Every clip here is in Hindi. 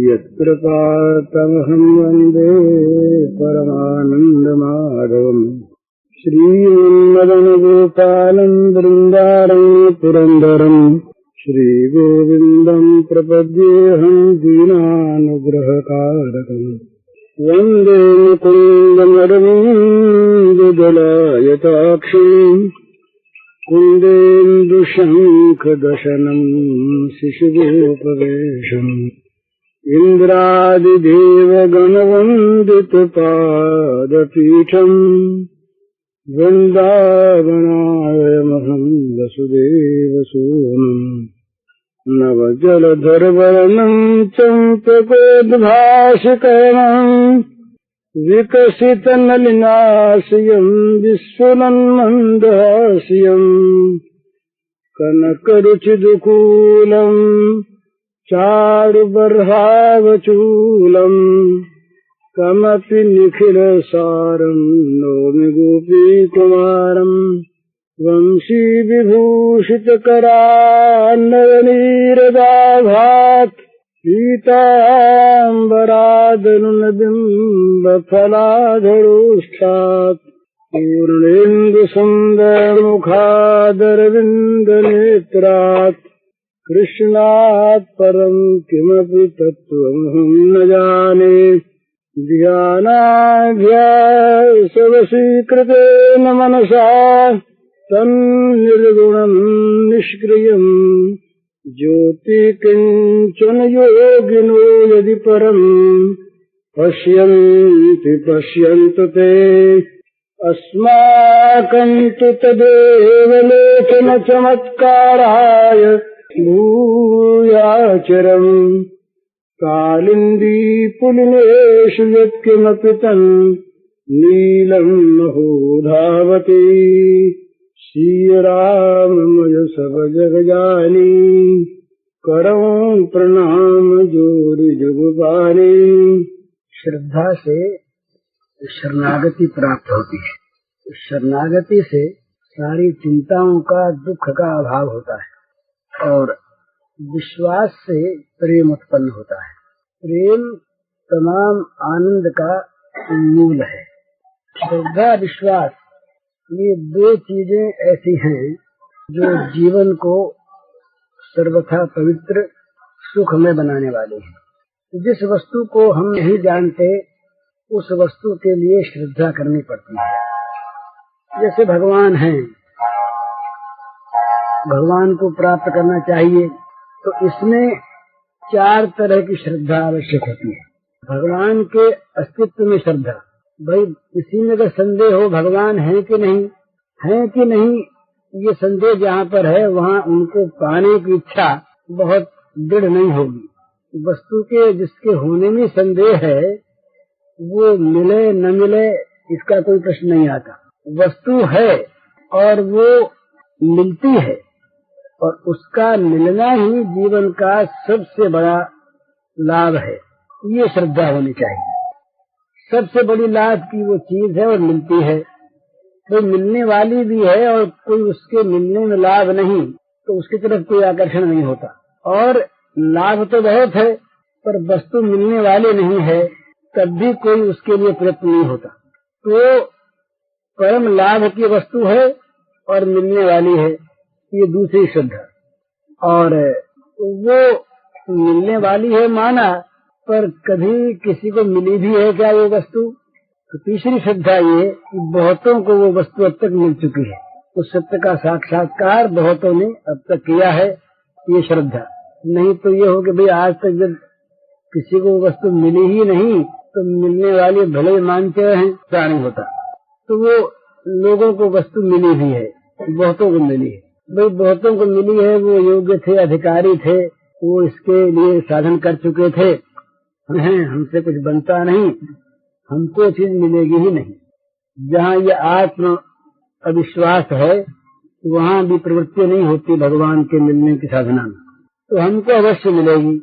यत्कृपातमहं वन्दे परमानन्दमाधवम् श्रीमन्मदनगोपालं बृन्दारं पुरन्दरम् श्रीगोविन्दं प्रपद्येऽहं दीनानुग्रहकारकम् वन्दे मुकुन्दमरविन्ददलायताक्षम् कुन्देन्दुशङ्खदशनं शिशुगोपवेशम् इन्द्रादिदेवगणवन्दितपादपीठम् वृन्दावनायमहं वसुदेवसूनम् नवजलधरवर्णं चम्पकोद्भाषिकरणम् विकसितनलिनाश्यं विस्फुरन्मन्दहास्यं कनकरुचिदुकूलं चारुबर्हावचूलं कमपि निखिलसारं नौमि गोपीकुमारम् वंशीविभूषितकरान्नयनीरदाभात् पीताम्बरादनुनबिम्बफलाधरोष्ठात् पूर्णेन्दुसुन्दरमुखादरविन्दनेत्रात् कृष्णात् परं किमपि तत्त्वमहं न जाने ध्यानाभ्यासवशीकृतेन मनसा तन्निर्गुणं निष्क्रियम् ज्योतिकिञ्चन योगिनो यदि परम् पश्यन्ति पश्यन्तु ते अस्माकं तु तदेव लोचनचमत्काराय भूयाचरम् कालिन्दीपुलिनेषु यत्किमपि तन् नीलं महो धावति श्रीराममय सब जगजानी करऊं प्रणाम जोरि जुगपानी। श्रद्धा से शरणागति प्राप्त होती है। शरणागति से सारी चिंताओं का, दुख का अभाव होता है और विश्वास से प्रेम उत्पन्न होता है। प्रेम तमाम आनंद का मूल है। श्रद्धा विश्वास ये दो चीजें ऐसी हैं जो जीवन को सर्वथा पवित्र सुखमय बनाने वाली हैं। जिस वस्तु को हम नहीं जानते उस वस्तु के लिए श्रद्धा करनी पड़ती है। जैसे भगवान हैं, भगवान को प्राप्त करना चाहिए तो इसमें 4 तरह की श्रद्धा आवश्यक होती है। भगवान के अस्तित्व में श्रद्धा, भाई इसी में अगर संदेह हो भगवान है कि नहीं, ये संदेह जहाँ पर है वहाँ उनको पाने की इच्छा बहुत दृढ़ नहीं होगी। वस्तु के जिसके होने में संदेह है वो मिले न मिले इसका कोई प्रश्न नहीं आता। वस्तु है और वो मिलती है और उसका मिलना ही जीवन का सबसे बड़ा लाभ है। ये श्रद्धा होनी चाहिए। सबसे बड़ी लाभ की वो चीज है और मिलती है, तो मिलने वाली भी है और कोई उसके मिलने में लाभ नहीं तो उसकी तरफ कोई आकर्षण नहीं होता। और लाभ तो बहुत है पर वस्तु मिलने वाली नहीं है तब भी कोई उसके लिए प्रयत्न नहीं होता। तो परम लाभ की वस्तु है और मिलने वाली है, ये दूसरी श्रद्धा। और वो मिलने वाली है माना पर कभी किसी को मिली भी है क्या वो वस्तु? तो तीसरी श्रद्धा ये कि बहुतों को वो वस्तु अब तक मिल चुकी है। उस सत्य का साक्षात्कार बहुतों ने अब तक किया है, ये श्रद्धा। नहीं तो ये हो कि भाई आज तक जब किसी को वस्तु मिली ही नहीं तो मिलने वाले भले मानते हैं, क्या नहीं होता। तो वो लोगों को वस्तु मिली भी है, बहुतों को मिली है। भाई बहुतों को मिली है, वो योग्य थे, अधिकारी थे, वो इसके लिए साधन कर चुके थे। हमसे कुछ बनता नहीं, हमको चीज मिलेगी ही नहीं। जहाँ ये आत्म अविश्वास है वहाँ भी प्रवृत्ति नहीं होती भगवान के मिलने की साधना में, तो हमको अवश्य मिलेगी।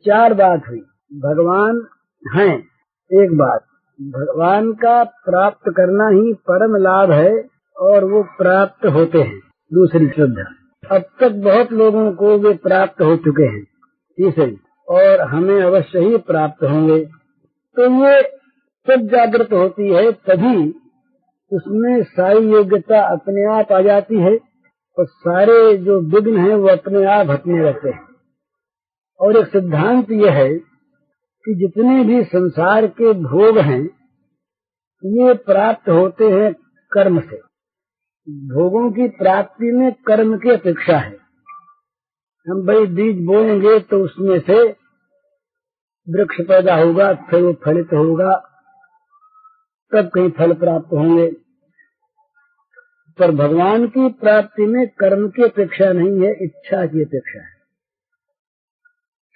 4 बात हुई। भगवान हैं एक बात, भगवान का प्राप्त करना ही परम लाभ है और वो प्राप्त होते हैं दूसरी श्रद्धा। अब तक बहुत लोगों को वे प्राप्त हो चुके हैं। तीसरी, और हमें अवश्य ही प्राप्त होंगे। तो ये सब जागृत होती है, तभी उसमें सारी योग्यता अपने आप आ जाती है और सारे जो विघ्न हैं वो अपने आप हटने लगते हैं। और एक सिद्धांत यह है कि जितने भी संसार के भोग हैं ये प्राप्त होते हैं कर्म से। भोगों की प्राप्ति में कर्म की अपेक्षा है। हम भाई बीज बोएंगे तो उसमें से वृक्ष पैदा होगा, फिर वो फलित होगा, तब कहीं फल प्राप्त होंगे। पर भगवान की प्राप्ति में कर्म की अपेक्षा नहीं है, इच्छा की अपेक्षा है।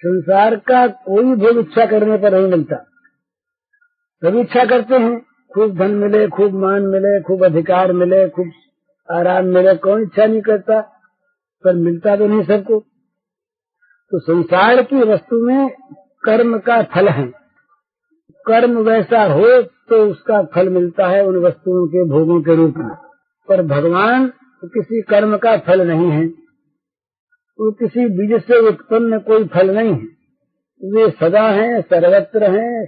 संसार का कोई भोग इच्छा करने पर नहीं मिलता। सभी इच्छा करते हैं, खूब धन मिले, खूब मान मिले, खूब अधिकार मिले, खूब आराम मिले, कौन इच्छा नहीं करता, पर मिलता तो नहीं सबको। तो संसार की वस्तु में कर्म का फल है। कर्म वैसा हो तो उसका फल मिलता है उन वस्तुओं के भोगों के रूप में। पर भगवान किसी कर्म का फल नहीं है, वो किसी बीज से उत्पन्न कोई फल नहीं है। वे सदा हैं, सर्वत्र हैं,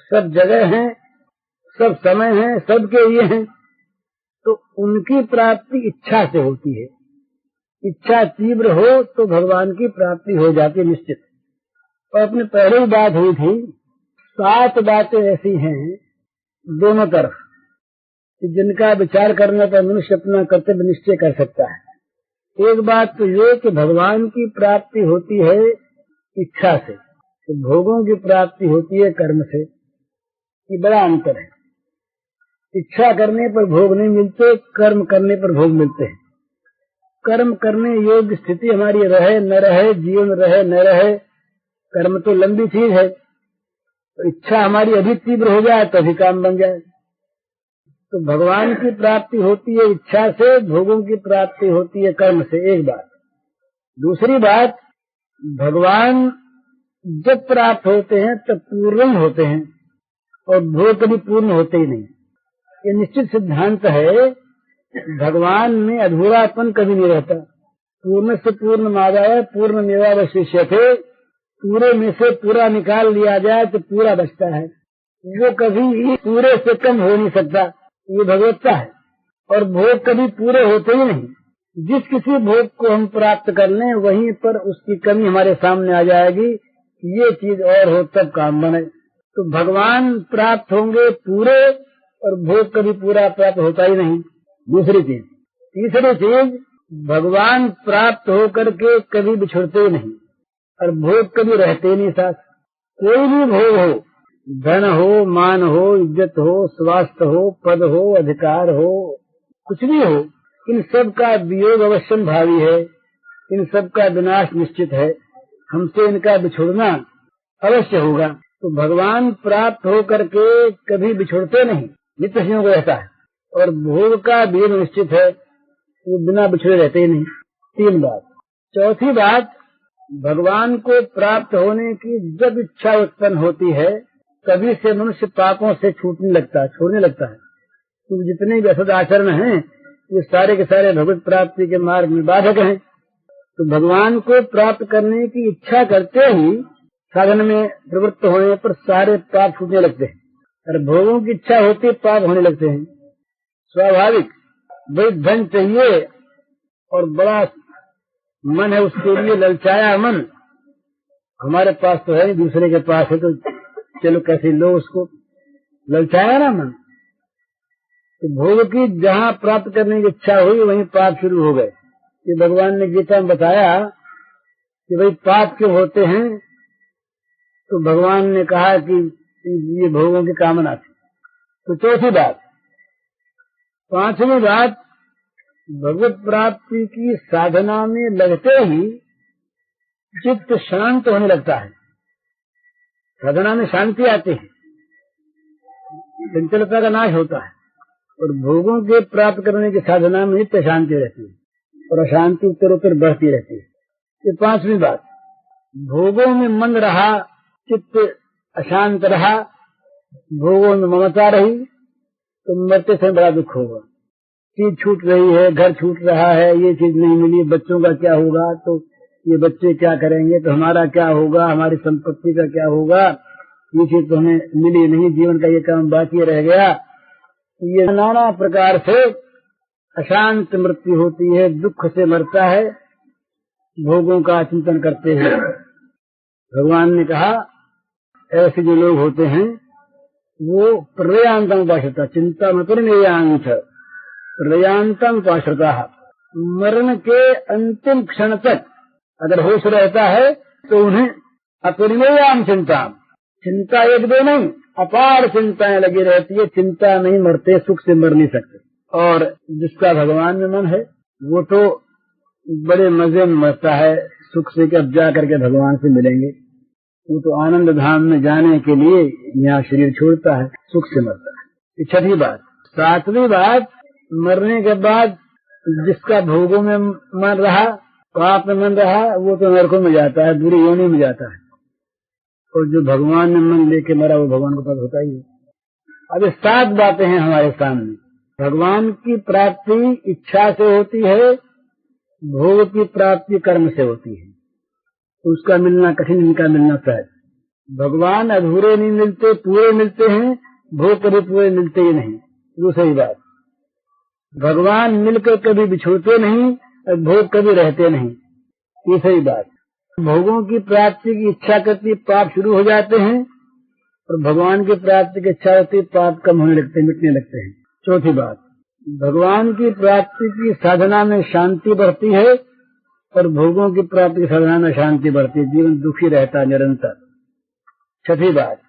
सब जगह हैं, सब समय हैं, सबके लिए हैं। तो उनकी प्राप्ति इच्छा से होती है। इच्छा तीव्र हो तो भगवान की प्राप्ति हो जाती निश्चित। और अपने पहले ही बात हुई थी, 7 बातें ऐसी हैं दोनों तरफ जिनका विचार करने पर मनुष्य अपना कर्तव्य निश्चय कर सकता है। एक बात तो ये कि भगवान की प्राप्ति होती है इच्छा से, तो भोगों की प्राप्ति होती है कर्म से। ये बड़ा अंतर है। इच्छा करने पर भोग नहीं मिलते, कर्म करने पर भोग मिलते हैं। कर्म करने योग्य स्थिति हमारी रहे न रहे, जीवन रहे न रहे, कर्म तो लंबी चीज है। तो इच्छा हमारी अभी तीव्र हो जाए तभी काम बन जाए। तो भगवान की प्राप्ति होती है इच्छा से, भोगों की प्राप्ति होती है कर्म से, एक बात। दूसरी बात, भगवान जब प्राप्त होते हैं तब पूर्ण होते हैं और भोग कभी पूर्ण होते ही नहीं। ये निश्चित सिद्धांत है। भगवान में अधूरापन कभी नहीं रहता। पूर्ण से पूर्ण मादाय पूर्ण मेवावशिष्यते, पूरे में से पूरा निकाल लिया जाए तो पूरा बचता है। वो कभी पूरे से कम हो नहीं सकता, ये भगवत्ता है। और भोग कभी पूरे होते ही नहीं। जिस किसी भोग को हम प्राप्त कर लें वहीं पर उसकी कमी हमारे सामने आ जाएगी, ये चीज और हो तब काम बने। तो भगवान प्राप्त होंगे पूरे और भोग कभी पूरा प्राप्त होता ही नहीं। दूसरी चीज। तीसरी चीज, भगवान प्राप्त होकर के कभी बिछुड़ते ही नहीं और भोग कभी रहते ही नहीं साथ। कोई भी भोग हो, धन हो, मान हो, इज्जत हो, स्वास्थ्य हो, पद हो, अधिकार हो, कुछ भी हो, इन सब का वियोग अवश्यम भावी है। इन सब का विनाश निश्चित है। हमसे इनका बिछुड़ना अवश्य होगा। तो भगवान प्राप्त हो करके कभी बिछुड़ते नहीं, नित्य संयोग रहता है। और भोग का वियोग निश्चित है, वो बिना बिछुड़े रहते ही नहीं। 3 बात। चौथी बात, भगवान को प्राप्त होने की जब इच्छा उत्पन्न होती है तभी से मनुष्य पापों से छोड़ने लगता है। तो जितने भी असद आचरण हैं ये सारे के सारे भगवत प्राप्ति के मार्ग में बाधक हैं। तो भगवान को प्राप्त करने की इच्छा करते ही साधन में प्रवृत्त होने पर सारे पाप छूटने लगते हैं और भोगों की इच्छा होती पाप होने लगते हैं। स्वाभाविक। भाई धन चाहिए और बड़ा मन है उसके लिए, ललचाया मन। हमारे पास तो है, दूसरे के पास है, तो चलो कैसे लो उसको, ललचाया ना मन। तो भोग की जहाँ प्राप्त करने की इच्छा हुई वहीं पाप शुरू हो गए। ये भगवान ने गीता में बताया कि भाई पाप क्यों होते हैं। तो भगवान ने कहा कि ये भोगों की कामना थी। तो चौथी बात। 5वीं बात, भगवत प्राप्ति की साधना में लगते ही चित्त शांत होने लगता है। साधना में शांति आती है, चंचलता का नाश होता है और भोगों के प्राप्त करने की साधना में नित्य शांति रहती है और अशांति उत्तरोत्तर बढ़ती रहती है। ये 5वीं बात। भोगों में मन रहा, चित्त अशांत रहा, भोगों में ममता रही तो मरते समय बड़ा दुख होगा। चीज छूट रही है, घर छूट रहा है, ये चीज नहीं मिली, बच्चों का क्या होगा, तो ये बच्चे क्या करेंगे, तो हमारा क्या होगा, हमारी संपत्ति का क्या होगा, ये चीज तो हमें मिली नहीं, जीवन का ये काम बाकी रह गया। ये नाना प्रकार से अशांत मृत्यु होती है, दुख से मरता है भोगों का चिंतन करते हैं। भगवान ने कहा ऐसे जो लोग होते हैं वो प्रलयांतम उपाश्रिता, चिंता मत निर्यांत प्रलयांतम उपाश्रिता, मरण के अंतिम क्षण तक अगर होश रहता है तो उन्हें अपरिमेयाम चिंता एक दो नहीं, अपार चिंताएं लगी रहती है। चिंता नहीं मरते, सुख से मर नहीं सकते। और जिसका भगवान में मन है वो तो बड़े मजे में मरता है, सुख से कि अब जा करके भगवान से मिलेंगे। वो तो आनंद धाम में जाने के लिए यहाँ शरीर छोड़ता है, सुख से मरता है। छठी बात। सातवीं बात, मरने के बाद जिसका भोगों में मन रहा, पाप में मन रहा, वो तो नरकों में जाता है, बुरी योनि में जाता है। और जो भगवान ने मन लेके मरा वो भगवान को पता होता ही है। अब 7 बातें हैं हमारे सामने। भगवान की प्राप्ति इच्छा से होती है, भोग की प्राप्ति कर्म से होती है। उसका मिलना कठिन, इनका मिलना सहज। भगवान अधूरे नहीं मिलते, पूरे मिलते हैं, भोग कभी पूरे मिलते ही नहीं। दूसरी बात, भगवान मिलकर कभी बिछोड़ते नहीं और भोग कभी रहते नहीं। तीसरी बात, भोगों की प्राप्ति की इच्छा करती पाप शुरू हो जाते हैं और भगवान की प्राप्ति की इच्छा होती पाप कम होने लगते, मिटने लगते हैं। चौथी बात, भगवान की प्राप्ति की साधना में शांति बढ़ती है और भोगों की प्राप्ति की साधना में शांति बढ़ती है, जीवन दुखी रहता है निरंतर। छठी बात,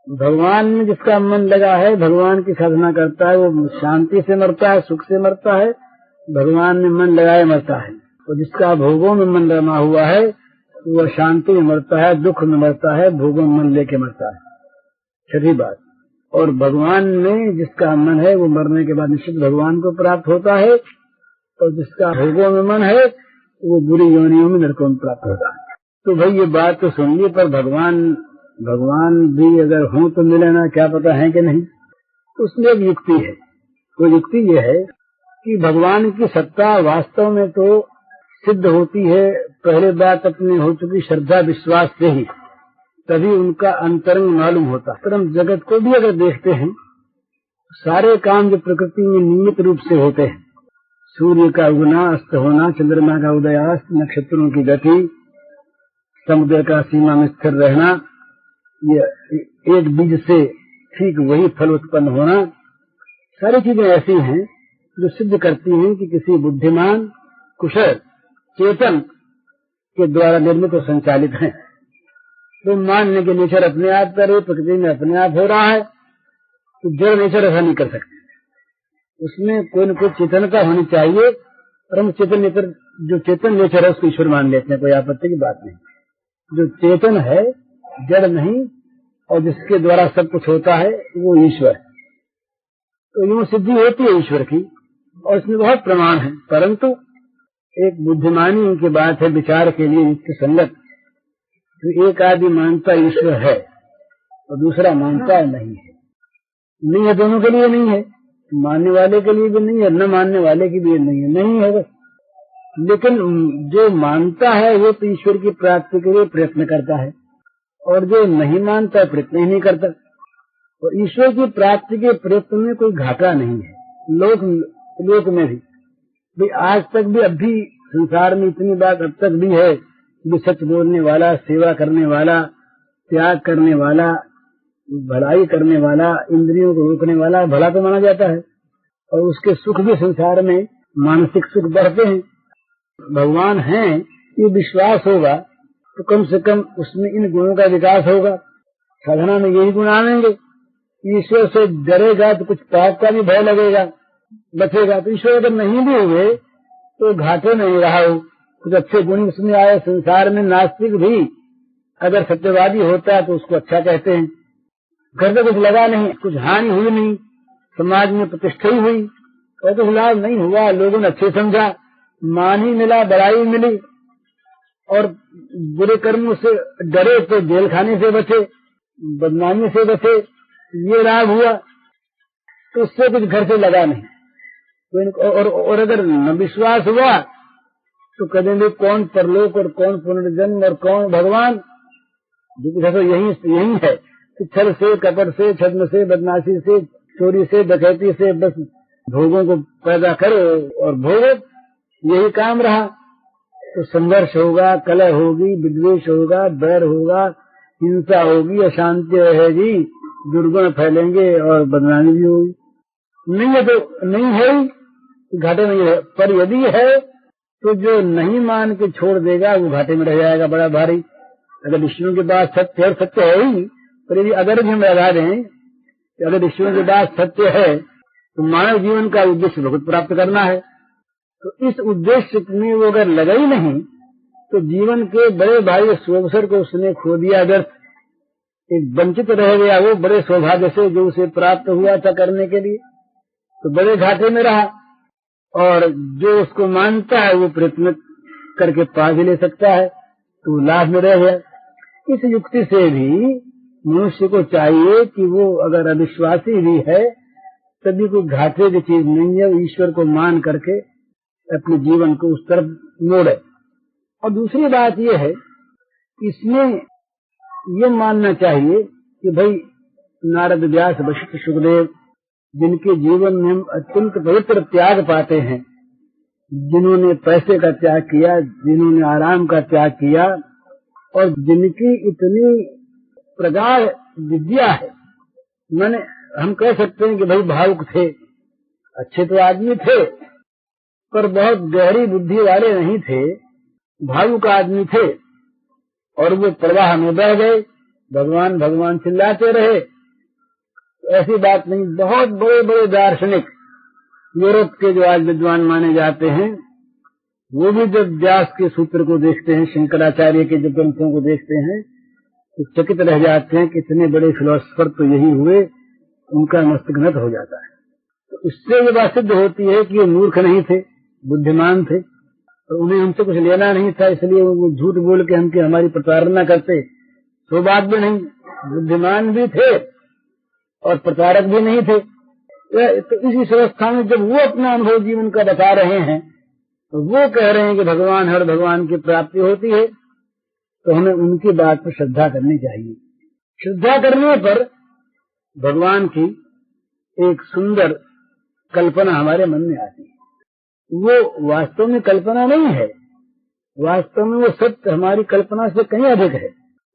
भगवान में जिसका मन लगा है, भगवान की साधना करता है, वो शांति से मरता है, सुख से मरता है। भगवान में मन लगाए मरता है। और जिसका भोगों में मन रमा हुआ है वो शांति में मरता है, दुख में मरता है, भोगों में मन लेके मरता है। छठी बात, और भगवान में जिसका मन है वो मरने के बाद निश्चित भगवान को प्राप्त होता है, और जिसका भोगों में मन है वो बुरी योनियों में नरकों में प्राप्त होता है। तो भाई ये बात तो सुन ली, पर भगवान भी अगर हों तो मिले ना, क्या पता है कि नहीं। उसमें एक युक्ति है। वो युक्ति ये है कि भगवान की सत्ता वास्तव में तो सिद्ध होती है पहले बात अपनी हो चुकी श्रद्धा विश्वास से ही, तभी उनका अंतरंग मालूम होता है। परम जगत को भी अगर देखते हैं, सारे काम जो प्रकृति में नियमित रूप से होते हैं, सूर्य का उगना, अस्त होना, चंद्रमा का उदयास्त, नक्षत्रों की गति, समुद्र का सीमा में स्थिर रहना, ये एक बीज से ठीक वही फल उत्पन्न होना, सारी चीजें ऐसी हैं जो सिद्ध करती हैं कि किसी बुद्धिमान कुशल चेतन के द्वारा निर्मित और संचालित हैं। तो मान लें कि नेचर अपने आप करे, प्रकृति में अपने आप हो रहा है, तो जड़ नेचर ऐसा नहीं कर सकते। उसमें कोई न कोई चेतनता होनी चाहिए। और हम चेतन नेचर, जो चेतन नेचर है उसको ईश्वर मान लेते हैं, कोई आपत्ति की बात नहीं। जो चेतन है, जड़ नहीं, और जिसके द्वारा सब कुछ होता है वो ईश्वर है। तो यूं सिद्धि होती है ईश्वर की, और इसमें बहुत प्रमाण है। परंतु एक बुद्धिमानी की बात है, विचार के लिए युक्ति संगत। तो एक आदमी मानता ईश्वर है और दूसरा मानता नहीं है। नहीं है, दोनों के लिए नहीं है, मानने वाले के लिए भी नहीं है, न मानने वाले की भी नहीं है, नहीं है बस। लेकिन जो मानता है वो तो ईश्वर की प्राप्ति के लिए प्रयत्न करता है, और जो नहीं मानता प्रयत्न ही नहीं करता। तो ईश्वर की प्राप्ति के प्रयत्न में कोई घाटा नहीं है। लोक में भी आज तक भी, अब भी संसार में इतनी बात अब तक भी है कि सच बोलने वाला, सेवा करने वाला, त्याग करने वाला, भलाई करने वाला, इंद्रियों को रोकने वाला भला तो माना जाता है, और उसके सुख भी संसार में मानसिक सुख बढ़ते हैं। भगवान हैं ये विश्वास होगा तो कम से कम उसमें इन गुणों का विकास होगा। साधना में यही गुण आएंगे। ईश्वर से डरेगा तो कुछ पाप का भी भय लगेगा, बचेगा। तो ईश्वर अगर नहीं भी हुए तो घाटे नहीं रहा हो, कुछ अच्छे गुण उसमें आए। संसार में नास्तिक भी अगर सत्यवादी होता है तो उसको अच्छा कहते हैं। घर में कुछ लगा नहीं, कुछ हानि हुई नहीं, समाज में प्रतिष्ठा ही हुई, और कुछ लाभ नहीं हुआ, लोगों ने अच्छे समझा, मान ही मिला, बड़ाई मिली, और बुरे कर्मों से डरे तो जेल खाने से बचे, बदनामी से बचे, ये लाभ हुआ। तो उससे कुछ घर से लगा नहीं। और अगर न विश्वास हुआ तो कहेंगे कौन परलोक और कौन पुनर्जन्म और कौन भगवान। तो यही है कि छल से, कपट से, छद्म से, बदमाशी से, चोरी से, डकैती से बस भोगों को पैदा करो और भोगो, यही काम रहा। तो संघर्ष होगा, कलह होगी, विद्वेष होगा, बैर होगा, हिंसा होगी, अशांति रहेगी, दुर्गुण फैलेंगे और बदनामी भी होगी। नहीं है तो नहीं है, घाटे नहीं है। पर यदि है तो जो नहीं मान के छोड़ देगा वो घाटे में रह जाएगा बड़ा भारी। अगर विष्णु के बाद सत्य है, सत्य है ही, पर यदि अगर भी हम लगा दें कि अगर विष्णु के बाद सत्य है तो मानव जीवन का उद्देश्य भगवत प्राप्त करना है, तो इस उद्देश्य में वो अगर लगा ही नहीं तो जीवन के बड़े भारी अवसर को उसने खो दिया, व्यर्थ एक वंचित रह गया वो बड़े सौभाग्य से जो उसे प्राप्त हुआ था करने के लिए, तो बड़े घाटे में रहा। और जो उसको मानता है वो प्रयत्न करके पा भी ले सकता है, तो लाभ में रह गया। इस युक्ति से भी मनुष्य को चाहिए कि वो अगर अविश्वासी भी है तभी कोई घाटे की चीज नहीं है, ईश्वर को मान करके अपने जीवन को उस तरफ मोड़े। और दूसरी बात यह है, इसमें ये मानना चाहिए कि भाई नारद, व्यास, वशिष्ठ, सुखदेव जिनके जीवन में हम अत्यंत पवित्र त्याग पाते हैं, जिन्होंने पैसे का त्याग किया, जिन्होंने आराम का त्याग किया और जिनकी इतनी प्रगाढ़ विद्या है, मैंने हम कह सकते हैं कि भाई भावुक थे, अच्छे तो आदमी थे पर बहुत गहरी बुद्धि वाले नहीं थे, भावुक आदमी थे और वो प्रवाह में बह गए, भगवान भगवान चिल्लाते रहे। ऐसी बात नहीं। बहुत बड़े बड़े दार्शनिक यूरोप के जो आज विद्वान माने जाते हैं, वो भी जब व्यास के सूत्र को देखते हैं, शंकराचार्य के जो ग्रंथों को देखते हैं, तो चकित रह जाते हैं कि इतने बड़े फिलोसफर तो यही हुए, उनका मस्तक नत हो जाता है। तो इससे ये बात सिद्ध होती है कि ये मूर्ख नहीं थे, बुद्धिमान थे और उन्हें हमसे कुछ लेना नहीं था, इसलिए वो झूठ बोल के हमकी हमारी प्रताड़ना करते, तो बात भी नहीं। बुद्धिमान भी थे और प्रतारक भी नहीं थे। तो इस अवस्था में जब वो अपना अनुभव जीवन का बता रहे हैं, तो वो कह रहे हैं कि भगवान हर भगवान की प्राप्ति होती है, तो हमें उनकी बात पर श्रद्धा करनी चाहिए। श्रद्धा करने पर भगवान की एक सुंदर कल्पना हमारे मन में आती है। वो वास्तव में कल्पना नहीं है, वास्तव में वो सत्य हमारी कल्पना से कहीं अधिक है।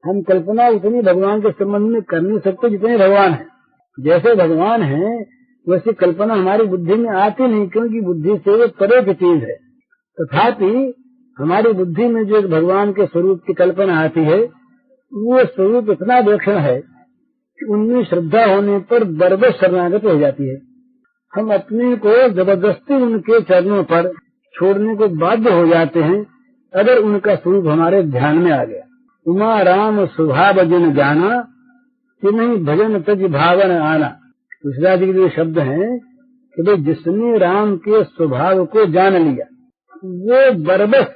हम कल्पना उतनी भगवान के संबंध में कर नहीं सकते जितने भगवान हैं। जैसे भगवान है वैसे कल्पना हमारी बुद्धि में आती नहीं, क्योंकि बुद्धि से वो परे की चीज है। तथापि हमारी बुद्धि में जो एक भगवान के स्वरूप की कल्पना आती है, वो स्वरूप इतना विलक्षण है कि उनमें श्रद्धा होने पर बरबस शरणागत हो जाती है। हम अपने को जबरदस्ती उनके चरणों पर छोड़ने को बाध्य हो जाते हैं अगर उनका स्वरूप हमारे ध्यान में आ गया। उमा राम स्वभाव जिन जाना कि नहीं भजन तज भावन आना। तुलसीदास जी के जो शब्द हैं कि भाई जिसने राम के स्वभाव को जान लिया वो बरबस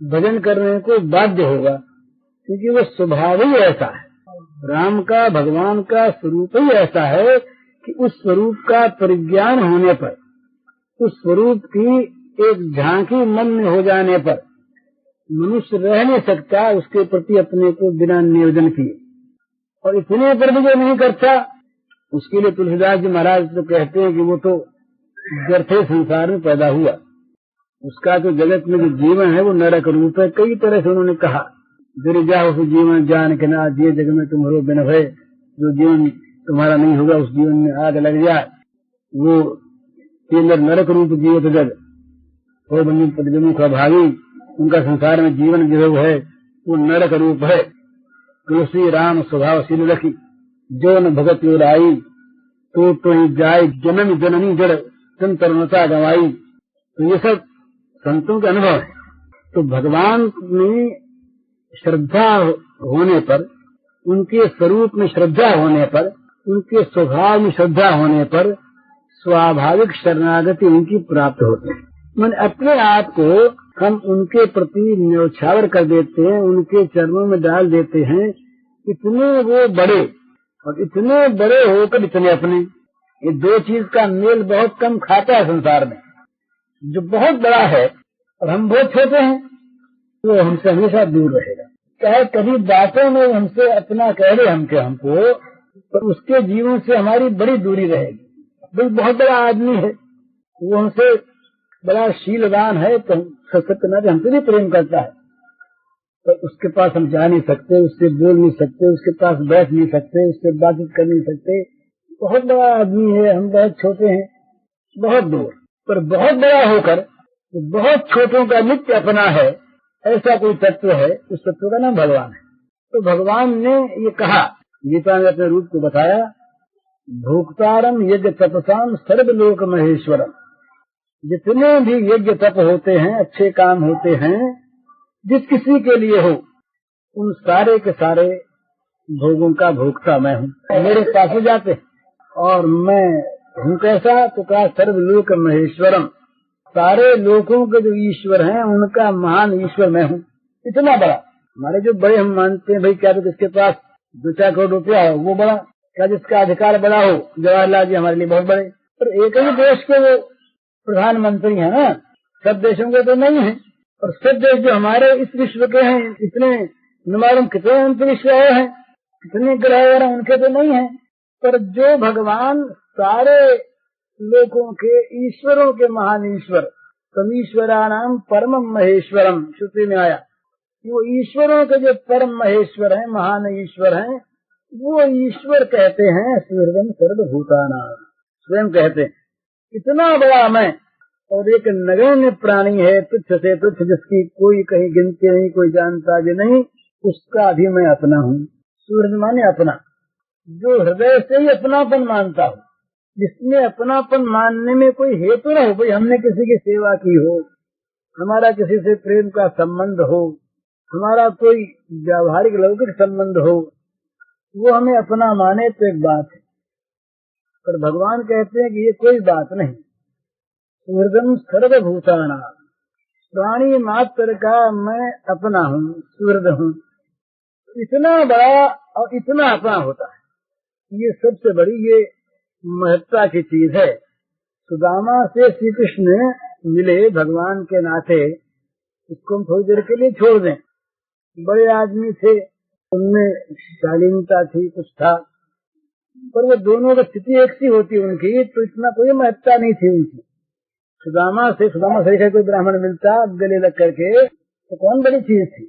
भजन करने को बाध्य होगा, क्योंकि वो स्वभाव ही ऐसा है। राम का, भगवान का स्वरूप ही ऐसा है कि उस स्वरूप का परिज्ञान होने पर, उस स्वरूप की एक झांकी मन में हो जाने पर मनुष्य रह नहीं सकता उसके प्रति अपने को बिना नियोजन किए। और इतने पर भी जो नहीं करता, उसके लिए तुलसीदास जी महाराज तो कहते हैं कि वो तो व्यर्थे संसार में पैदा हुआ। उसका तो जगत में जो जीवन है वो नरक रूप है। कई तरह से उन्होंने कहा, जरी जाओ उस जीवन जान के ना जिए जग में तुम्हारो बिन भय। जो जीवन तुम्हारा नहीं होगा उस जीवन में आग लग जाए, वो केंद्र नरक रूप जीवित जग हो बनी पदविमुख अभावी। उनका संसार में जीवन जो है वो नरक रूप है। तुलसी राम स्वभाव शील रखी, जो न भगत उड़ाई तो ही जाय जननी जननी जड़ तन तरुणता गवाई। तो ये सब संतों के अनुभव है। तो भगवान में श्रद्धा होने पर, उनके स्वरूप में श्रद्धा होने पर, उनके स्वभाव में श्रद्धा होने पर स्वाभाविक शरणागति उनकी प्राप्त होती है। मन अपने आप को हम उनके प्रति न्यौछावर कर देते हैं, उनके चरणों में डाल देते हैं। इतने वो बड़े और इतने बड़े होकर इतने अपने, ये दो चीज का मेल बहुत कम खाता है संसार में। जो बहुत बड़ा है और हम बहुत छोटे हैं, वो हमसे हमेशा दूर रहेगा। चाहे कभी बातों में हमसे अपना कह दे हमको, तो उसके जीवन से हमारी बड़ी दूरी रहेगी। भाई बहुत बड़ा आदमी है, वो हमसे बड़ा शीलवान है, तो सत्यनारायण हमसे भी प्रेम करता है, तो उसके पास हम जा नहीं सकते, उससे बोल नहीं सकते, उसके पास बैठ नहीं सकते, उससे बातचीत कर नहीं सकते। बहुत बड़ा आदमी है, हम बहुत छोटे हैं, बहुत दूर। पर बहुत बड़ा होकर बहुत छोटों का नित्य अपना है, ऐसा कोई तत्व है, उस तत्व का नाम भगवान है। तो भगवान ने ये कहा, गीता ने अपने रूप को बताया, भोक्तारम यज्ञ तपसाम सर्वलोक महेश्वरम। जितने भी यज्ञ तप होते हैं, अच्छे काम होते हैं, जिस किसी के लिए हो, उन सारे के सारे भोगों का भोक्ता मैं हूँ। मेरे पास हो जाते हैं, और मैं हूँ कैसा, तो कहा सर्वलोक महेश्वरम, सारे लोगों के जो ईश्वर हैं उनका महान ईश्वर मैं हूँ। इतना बड़ा, हमारे जो बड़े हम मानते हैं, भाई क्या तो जिसके पास 2-4 करोड़ रुपया हो वो बड़ा, क्या जिसका अधिकार बड़ा हो, जवाहरलाल जी हमारे लिए बहुत बड़े। पर एक ही देश के वो प्रधानमंत्री है ना, सब देशों के तो नहीं है। और सब देश जो हमारे इस विश्व के हैं, इतने मालूम कितने अंतरिक्ष हैं, कितने ग्रह उनके तो नहीं है। पर जो भगवान सारे लोगों के ईश्वरों के महान ईश्वर, तमीश्वराणाम परम महेश्वरम, श्रुति में आया, वो ईश्वरों के जो परम महेश्वर हैं, महान ईश्वर हैं, वो ईश्वर कहते हैं सुहृदम सर्वभूतानाम, स्वयं कहते हैं इतना बड़ा मैं। और एक नगण्य प्राणी है, तुच्छ से तुच्छ, जिसकी कोई कहीं गिनती नहीं, कोई जानता भी नहीं, उसका भी मैं अपना हूँ। सुहृद माने अपना, जो हृदय से ही अपनापन मानता हो, जिसमें अपनापन मानने में कोई हेतु न हो, भाई हमने किसी की सेवा की हो, हमारा किसी से प्रेम का संबंध हो, हमारा कोई व्यावहारिक लौकिक संबंध हो, वो हमें अपना माने तो एक बात है। पर भगवान कहते हैं कि ये कोई बात नहीं। सुहृदम सर्वभूतानां, प्राणी मात्र का मैं अपना हूँ, सुहृद हूँ। इतना बड़ा और इतना अपना होता है, ये सबसे बड़ी ये महत्ता की चीज है। सुदामा से श्री कृष्ण मिले भगवान के नाते, इसको हम थोड़ी देर के लिए छोड़ दें। बड़े आदमी थे, उनमें शालीनता थी, कुछ था, पर वो दोनों की स्थिति एक सी होती उनकी, तो इतना कोई महत्ता नहीं थी उनकी। सुदामा से कोई ब्राह्मण मिलता गले लग करके, तो कौन बड़ी चीज थी।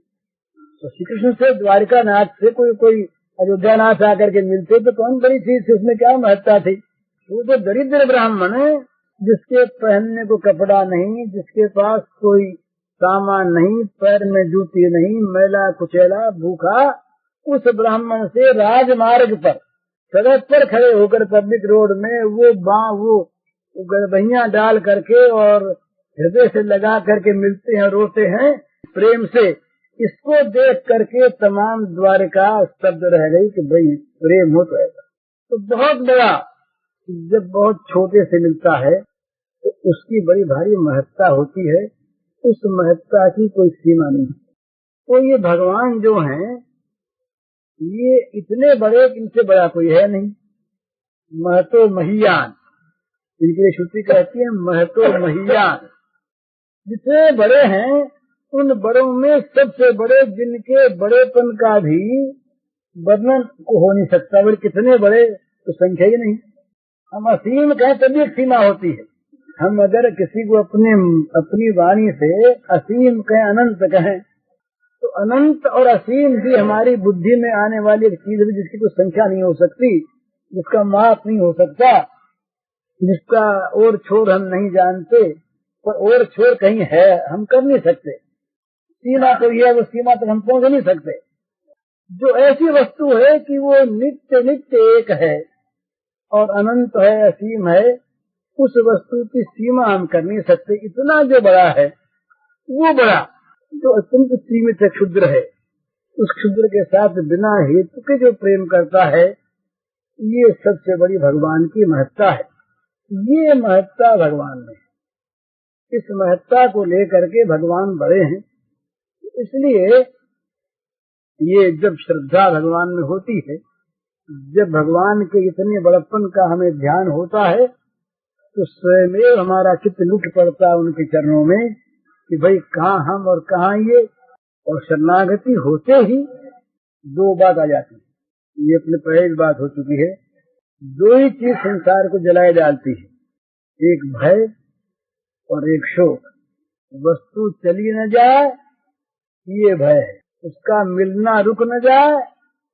तो श्री कृष्ण से द्वारिका नाथ से कोई अयोध्या नाथ आकर के मिलते, तो कौन बड़ी चीज थी, उसमें क्या महत्ता थी। वो तो दरिद्र ब्राह्मण है, जिसके पहनने को कपड़ा नहीं, जिसके पास कोई सामान नहीं, पैर में जूती नहीं, मैला कुचैला भूखा, उस ब्राह्मण से राजमार्ग पर सड़क पर खड़े होकर पब्लिक रोड में वो गड़बैया डाल करके और हृदय से लगा करके मिलते हैं, रोते हैं प्रेम से। इसको देख करके तमाम द्वारिका स्तब्ध रह गई कि भाई प्रेम हो तो ऐसा। तो बहुत बड़ा, जब बहुत छोटे से मिलता है तो उसकी बड़ी भारी महत्ता होती है, उस महत्ता की कोई सीमा नहीं। तो ये भगवान जो हैं, ये इतने बड़े, इनसे बड़ा कोई है नहीं। महतो महियान, इनके लिए श्रुति कहती है महतो महियान। जितने बड़े हैं उन बड़ों में सबसे बड़े, जिनके बड़ेपन का भी वर्णन को हो नहीं सकता। बोले कितने बड़े, तो संख्या ही नहीं। हम असीम कहें तभी एक सीमा होती है। हम अगर किसी को अपनी वाणी से असीम कहें, अनंत कहें, तो अनंत और असीम भी हमारी बुद्धि में आने वाली एक चीज है, जिसकी कोई संख्या नहीं हो सकती, जिसका माप नहीं हो सकता, जिसका और छोर हम नहीं जानते, पर और छोर कहीं है, हम कर नहीं सकते। सीमा तो यह, वो सीमा तक हम पहुंच नहीं सकते। जो ऐसी वस्तु है कि वो नित्य नित्य एक है और अनंत है, असीम है, उस वस्तु की सीमा हम कर नहीं सकते। इतना जो बड़ा है, वो बड़ा जो अत्यंत सीमित है, क्षुद्र है, उस क्षुद्र के साथ बिना हेतु के जो प्रेम करता है, ये सबसे बड़ी भगवान की महत्ता है। ये महत्ता भगवान में, इस महत्ता को लेकर के भगवान बड़े हैं। इसलिए ये जब श्रद्धा भगवान में होती है, जब भगवान के इतने बड़प्पन का हमें ध्यान होता है, तो स्वयं हमारा चित्त लुट पड़ता उनके चरणों में कि भाई कहाँ हम और कहाँ ये, और शरणागति होते ही दो बात आ जाती है। ये अपने पहले बात हो चुकी है। दो ही चीज संसार को जलाए डालती है, एक भय और एक शोक। वस्तु चली न जाए ये भय है, उसका मिलना रुक न जाए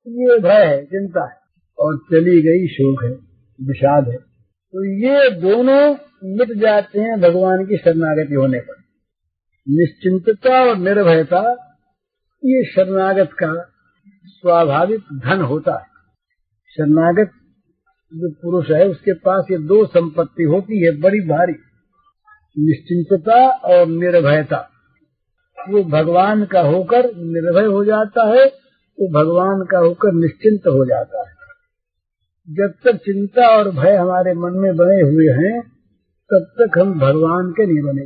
ये भय है, चिंता है, और चली गई शोक है, विषाद है। तो ये दोनों मिट जाते हैं भगवान की शरणागति होने पर। निश्चिंतता और निर्भयता ये शरणागत का स्वाभाविक धन होता है। शरणागत जो पुरुष है उसके पास ये दो संपत्ति होती है बड़ी भारी, निश्चिंतता और निर्भयता। वो भगवान का होकर निर्भय हो जाता है, वो भगवान का होकर निश्चिंत हो जाता है। जब तक चिंता और भय हमारे मन में बने हुए हैं तब तक हम भगवान के नहीं बने,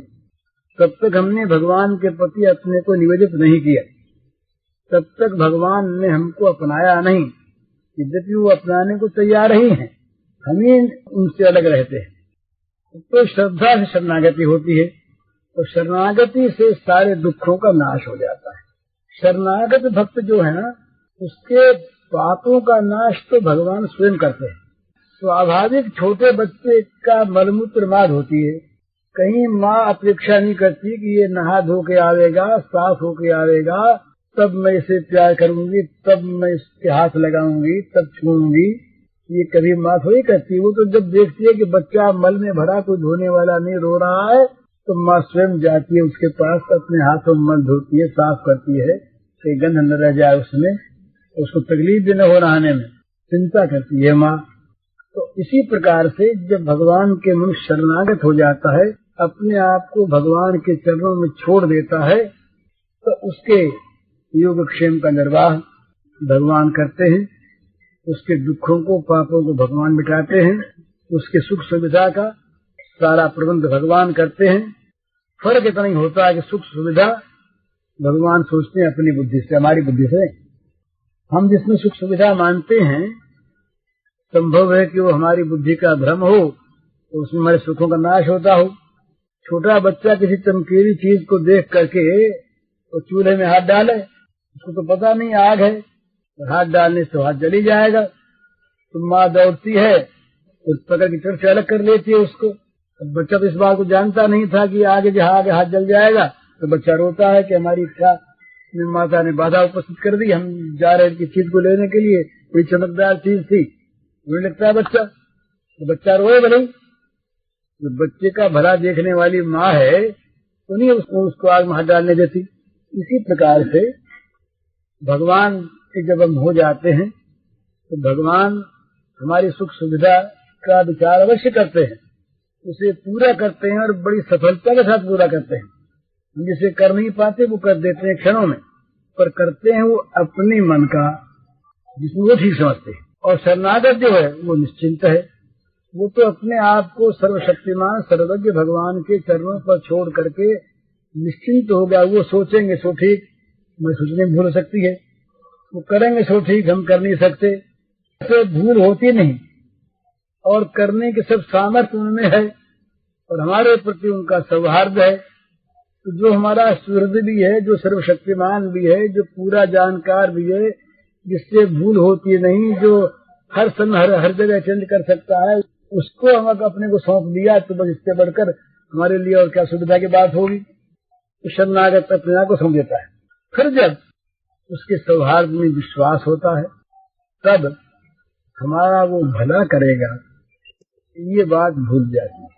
तब तक हमने भगवान के प्रति अपने को निवेदित नहीं किया, तब तक भगवान ने हमको अपनाया नहीं। यद्यपि वो अपनाने को तैयार ही हैं, हम ही उनसे अलग रहते हैं। तो श्रद्धा से शरणागति होती है, तो शरणागति से सारे दुखों का नाश हो जाता है। शरणागत भक्त जो है ना, उसके पापों का नाश तो भगवान स्वयं करते हैं। स्वाभाविक छोटे बच्चे का मलमूत्र माद होती है, कहीं माँ अपेक्षा नहीं करती कि ये नहा धो के आवेगा, साफ होके आवेगा, तब मैं इसे प्यार करूंगी, तब मैं इसके हाथ लगाऊंगी, तब छूऊंगी। ये कभी माँ थोड़ी करती। वो तो जब देखती है कि बच्चा मल में भरा, कोई धोने वाला नहीं, रो रहा है, तो माँ स्वयं जाती है उसके पास, अपने हाथों में मल धोती है, साफ करती है कि गंध न रह जाए उसमें, उसको तकलीफ भी न हो नहाने में, चिंता करती है माँ। तो इसी प्रकार से जब भगवान के मनुष्य शरणागत हो जाता है, अपने आप को भगवान के चरणों में छोड़ देता है, तो उसके योगक्षेम का निर्वाह भगवान करते हैं, उसके दुखों को, पापों को भगवान मिटाते हैं, उसके सुख सुविधा का सारा प्रबंध भगवान करते हैं। फर्क इतना ही होता है कि सुख सुविधा भगवान सोचते हैं अपनी बुद्धि से, हमारी बुद्धि से। हम जिसमें सुख सुविधा मानते हैं, संभव है कि वो हमारी बुद्धि का भ्रम हो, तो उसमें हमारे सुखों का नाश होता हो। छोटा बच्चा किसी चमकीली चीज को देख करके तो चूल्हे में हाथ डाले, उसको तो पता नहीं आग है, तो हाथ डालने से हाथ जली जाएगा। तो माँ दौड़ती है, उस पकड़ की चढ़ से अलग कर लेती है उसको। अब बच्चा तो इस बात को जानता नहीं था कि आगे जहाँ आगे हाथ जल जाएगा, तो बच्चा रोता है कि हमारी इच्छा में माता ने बाधा उपस्थित कर दी, हम जा रहे थे चीज को लेने के लिए, कोई चमकदार चीज थी, रोने लगता है बच्चा। तो बच्चा रोए भले, तो बच्चे का भला देखने वाली माँ है तो नहीं उसको आग में हाथ डालने देती। इसी प्रकार से भगवान के जब हम हो जाते हैं तो भगवान हमारी सुख सुविधा का विचार अवश्य करते हैं, उसे पूरा करते हैं और बड़ी सफलता के साथ पूरा करते हैं। हम जिसे कर नहीं पाते वो कर देते हैं क्षणों में, पर करते हैं वो अपने मन का, जिसमें वो ठीक समझते हैं। और शरणागत जो है वो निश्चिंत है, वो तो अपने आप को सर्वशक्तिमान सर्वज्ञ भगवान के चरणों पर छोड़ करके निश्चिंत हो गया। वो सोचेंगे सो ठीक, मैं सोचने में भूल हो सकती है, वो करेंगे सो ठीक, हम कर नहीं सकते, ऐसे भूल होती नहीं, और करने के सब सामर्थ्य उनमें है, और हमारे प्रति उनका सौहार्द है। तो जो हमारा सूर्य भी है, जो सर्वशक्तिमान भी है, जो पूरा जानकार भी है, जिससे भूल होती नहीं, जो हर समय हर जगह चेंज कर सकता है, उसको हम अपने को सौंप दिया, तो बस इससे बढ़कर हमारे लिए और क्या सुविधा की बात होगी। तो शरणागत अपने आप को सौंप देता है। फिर जब उसके सौहार्द में विश्वास होता है, तब हमारा वो भला करेगा ये बात भूल जाती है।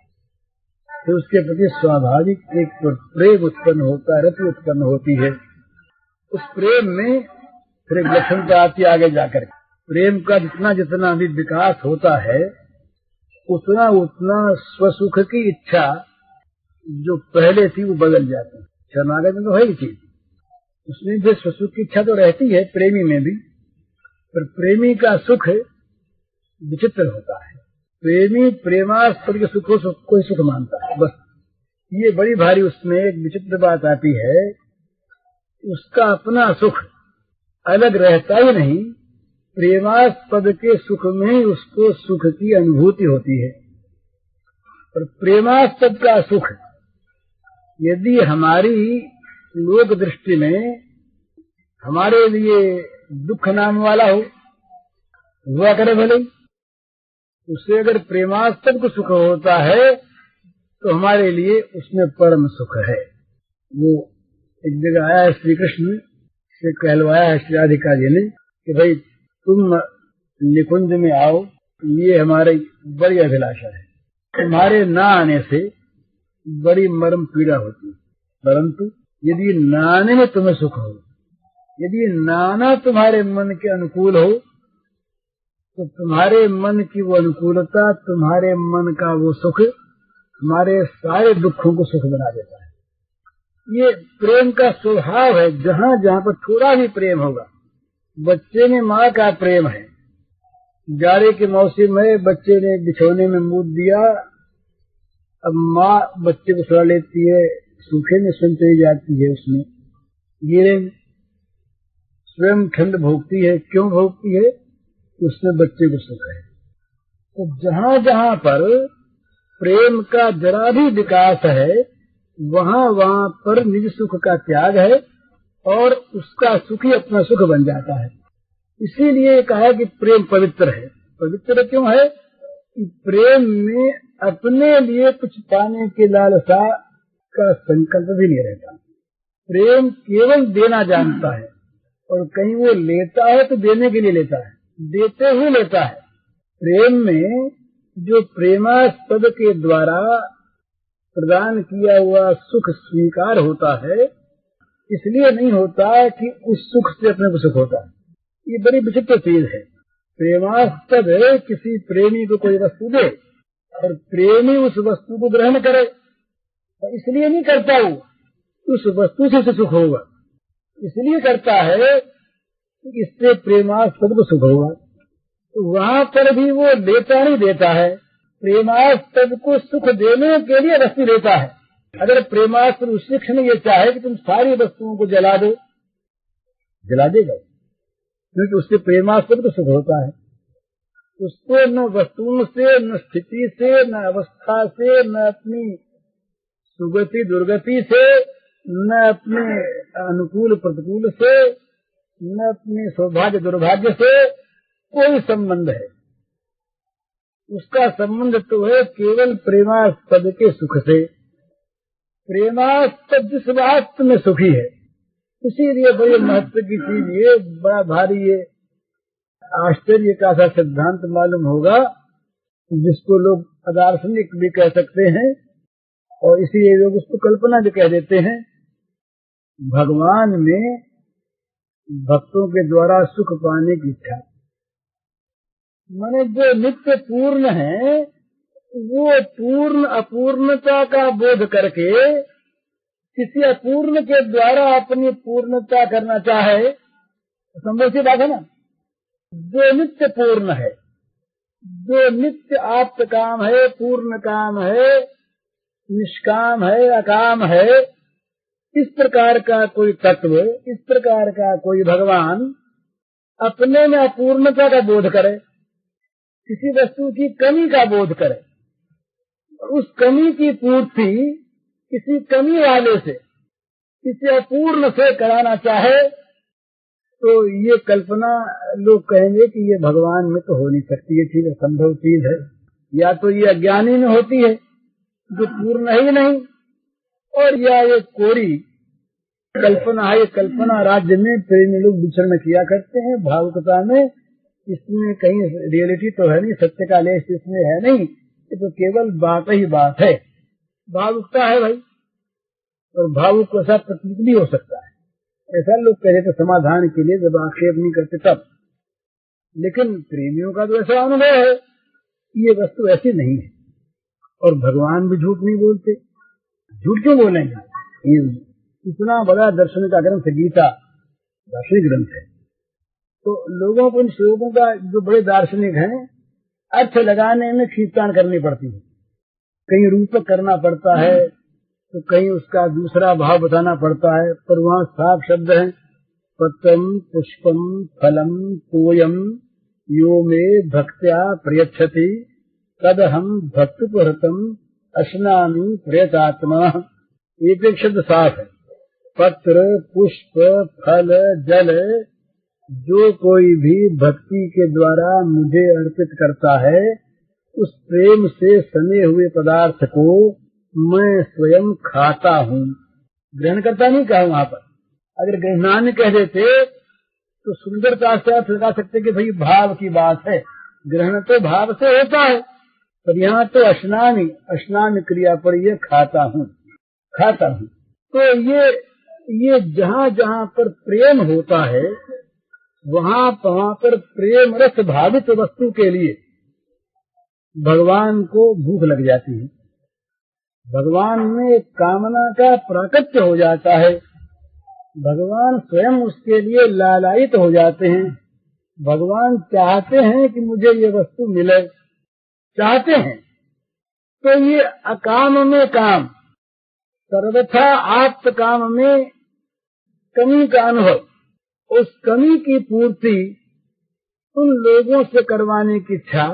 तो उसके प्रति स्वाभाविक एक प्रेम उत्पन्न होता है, रति उत्पन्न होती है। उस प्रेम में फिर एक लक्षणता आती है आगे जाकर। प्रेम का जितना जितना भी विकास होता है, उतना उतना स्वसुख की इच्छा जो पहले थी वो बदल जाती है। शरणागत में तो है ही चीज, उसमें भी स्वसुख की इच्छा तो रहती है, प्रेमी में भी, पर प्रेमी का सुख विचित्र होता है। प्रेमी प्रेमास्पद सुखों को ही सुख मानता है, बस ये बड़ी भारी उसमें एक विचित्र बात आती है। उसका अपना सुख अलग रहता ही नहीं, प्रेमास्पद के सुख में उसको सुख की अनुभूति होती है। और प्रेमास्पद का सुख यदि हमारी लोक दृष्टि में हमारे लिए दुख नाम वाला हो, हुआ करे भले, उससे अगर प्रेमास्पद को सुख होता है तो हमारे लिए उसमें परम सुख है। वो एक जगह आया है, श्री कृष्ण से कहलवाया है श्री राधिका जी ने कि भाई तुम निकुंज में आओ, ये हमारी बड़ी अभिलाषा है। तुम्हारे न आने से बड़ी मर्म पीड़ा होती है, परंतु यदि न आने में तुम्हें सुख हो, यदि नाना तुम्हारे मन के अनुकूल हो, तो तुम्हारे मन की वो अनुकूलता, तुम्हारे मन का वो सुख हमारे सारे दुखों को सुख बना देता है। ये प्रेम का स्वभाव है। जहाँ जहाँ पर थोड़ा भी प्रेम होगा, बच्चे में माँ का प्रेम है। जाड़े के मौसम में बच्चे ने बिछौने में मूत दिया, अब माँ बच्चे को सुला लेती है, सूखे में सुन चली जाती है, उसमें गिरे स्वयं ठंड भोगती है। क्यों भोगती है? उसमें बच्चे को सुख है। तो जहाँ जहाँ पर प्रेम का जरा भी विकास है, वहाँ वहाँ पर निज सुख का त्याग है और उसका सुख ही अपना सुख बन जाता है। इसीलिए कहा कि प्रेम पवित्र है। पवित्र क्यों है? कि प्रेम में अपने लिए कुछ पाने के लालसा का संकल्प भी नहीं रहता। प्रेम केवल देना जानता है, और कहीं वो लेता है तो देने के लिए लेता है, देते हुए लेता है। प्रेम में जो प्रेमास्पद के द्वारा प्रदान किया हुआ सुख स्वीकार होता है, इसलिए नहीं होता कि उस सुख से अपने को सुख होता है। ये बड़ी विचित्र चीज है। प्रेमास्पद किसी प्रेमी को कोई वस्तु दे और प्रेमी उस वस्तु को ग्रहण करे, तो इसलिए नहीं करता वो, उस वस्तु से सुख होगा, इसलिए करता है कि इससे प्रेमास्पद को सुख होगा। तो वहाँ पर भी वो देता नहीं देता है, प्रेमास्पद को सुख देने के लिए वस्तु देता है। अगर प्रेमास्पद उसी क्षण ये चाहे कि तुम सारी वस्तुओं को जला दो, जला देगा, क्योंकि उससे प्रेमास्पद को सुख होता है। उसको न वस्तुओं से, न स्थिति से, न अवस्था से, न अपनी सुगति दुर्गति से, न अपने अनुकूल प्रतिकूल से, न अपने सौभाग्य दुर्भाग्य से कोई संबंध है। उसका संबंध तो है केवल प्रेमास्पद के सुख से। प्रेमास्पद जिस वास्तव में सुखी है, इसीलिए बड़े महत्व की चीज ये, बड़ा भारी ये आश्चर्य का सा सिद्धांत मालूम होगा, जिसको लोग अदार्शनिक भी कह सकते हैं और इसीलिए लोग उसको कल्पना भी कह देते हैं। भगवान में भक्तों के द्वारा सुख पाने की इच्छा, माने जो नित्य पूर्ण है, वो पूर्ण अपूर्णता का बोध करके किसी अपूर्ण के द्वारा अपनी पूर्णता करना चाहे, संभव सी बात है ना। जो नित्य पूर्ण है, जो नित्य आप्त काम है, पूर्ण काम है, निष्काम है, अकाम है, इस प्रकार का कोई तत्व, इस प्रकार का कोई भगवान अपने में अपूर्णता का बोध करे, किसी वस्तु की कमी का बोध करे, उस कमी की पूर्ति किसी कमी वाले से, किसी अपूर्ण से कराना चाहे, तो ये कल्पना लोग कहेंगे कि ये भगवान में तो हो नहीं सकती, ये चीज असंभव चीज है। या तो ये अज्ञानी में होती है जो पूर्ण ही नहीं, और या ये कोरी कल्पना है। ये कल्पना राज्य में प्रेमी लोग विचरण किया करते हैं भावुकता में, इसमें कहीं रियलिटी तो है नहीं, सत्य का लेश इसमें है नहीं, ये तो केवल बात ही बात है, भावुकता है भाई। और भावुक को ऐसा प्रतीक भी हो सकता है, ऐसा लोग कहे तो समाधान के लिए जब आक्षेप नहीं करते तब। लेकिन प्रेमियों का तो ऐसा अनुभव है, ये वस्तु ऐसी नहीं है। और भगवान भी झूठ नहीं बोलते, झूठ क्यों बोलेंगे? इतना बड़ा दर्शन का ग्रंथ गीता दार्शनिक ग्रंथ है, तो लोगों को, इन श्लोकों का, जो बड़े दार्शनिक हैं, अर्थ लगाने में खींचतान करनी पड़ती है। कहीं रूपक करना पड़ता है, तो कहीं उसका दूसरा भाव बताना पड़ता है, पर वहाँ साफ शब्द है, पत्रम पुष्पम फलम तोयम यो मे भक्त्या प्रयच्छति तदहम भक्तुपहृतम अश्नामि प्रयतात्मा। एक एक शब्द साफ है। पत्र, पुष्प, फल, जल, जो कोई भी भक्ति के द्वारा मुझे अर्पित करता है, उस प्रेम से सने हुए पदार्थ को मैं स्वयं खाता हूँ। ग्रहण करता नहीं कहा वहाँ पर। अगर ग्रहणान कह देते तो सुंदरता से अर्थ लगा सकते कि भाई भाव की बात है, ग्रहण तो भाव से होता है, पर यहाँ तो स्नान क्रिया पर ये खाता हूँ। तो ये जहाँ जहाँ पर प्रेम होता है वहाँ पर प्रेम रस भावित वस्तु के लिए भगवान को भूख लग जाती है। भगवान में कामना का प्राकट्य हो जाता है। भगवान स्वयं उसके लिए लालायित हो जाते हैं। भगवान चाहते हैं कि मुझे ये वस्तु मिले, चाहते हैं। तो ये अकाम में काम, सर्वथा आप्त काम में कमी का अनुभव, उस कमी की पूर्ति उन लोगों से करवाने की इच्छा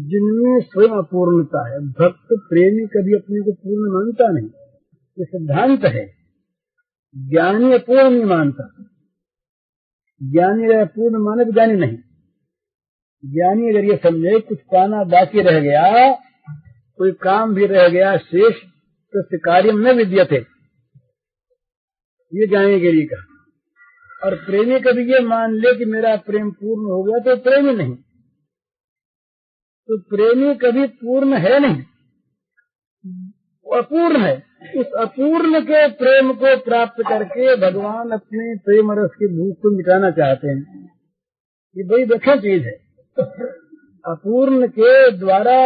जिनमें स्वयं अपूर्णता है। भक्त प्रेमी कभी अपने को पूर्ण मानता नहीं, ये सिद्धांत है। ज्ञानी अपूर्ण नहीं मानता। ज्ञानी अगर पूर्ण माने तो ज्ञानी नहीं। ज्ञानी अगर ये समझे कुछ पाना बाकी रह गया, कोई काम भी रह गया शेष, तो कार्यम न विद्यते, ये ज्ञानी के लिए कहा। और प्रेमी कभी ये मान ले कि मेरा प्रेम पूर्ण हो गया तो प्रेमी नहीं। तो प्रेमी कभी पूर्ण है नहीं, अपूर्ण है। उस अपूर्ण के प्रेम को प्राप्त करके भगवान अपने प्रेम रस की भूख को मिटाना चाहते हैं। ये बड़ी विलक्षण चीज है। अपूर्ण के द्वारा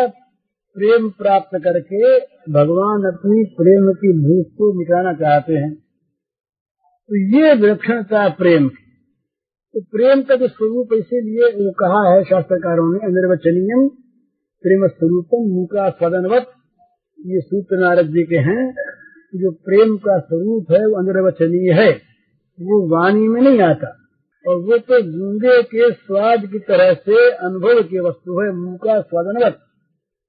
प्रेम प्राप्त करके भगवान अपनी प्रेम की भूख को मिटाना चाहते हैं। तो ये विलक्षणता प्रेम की। तो प्रेम का जो स्वरूप इसीलिए वो कहा है शास्त्रकारों ने, अनिर्वचनीयम प्रेम स्वरूपम मूका स्वदनवत। ये सूत्र नारद जी के हैं। जो प्रेम का स्वरूप है वो अनिर्वचनीय है, वो वाणी में नहीं आता, और वो तो गूंगे के स्वाद की तरह से अनुभव की वस्तु है। मूका स्वदनवत,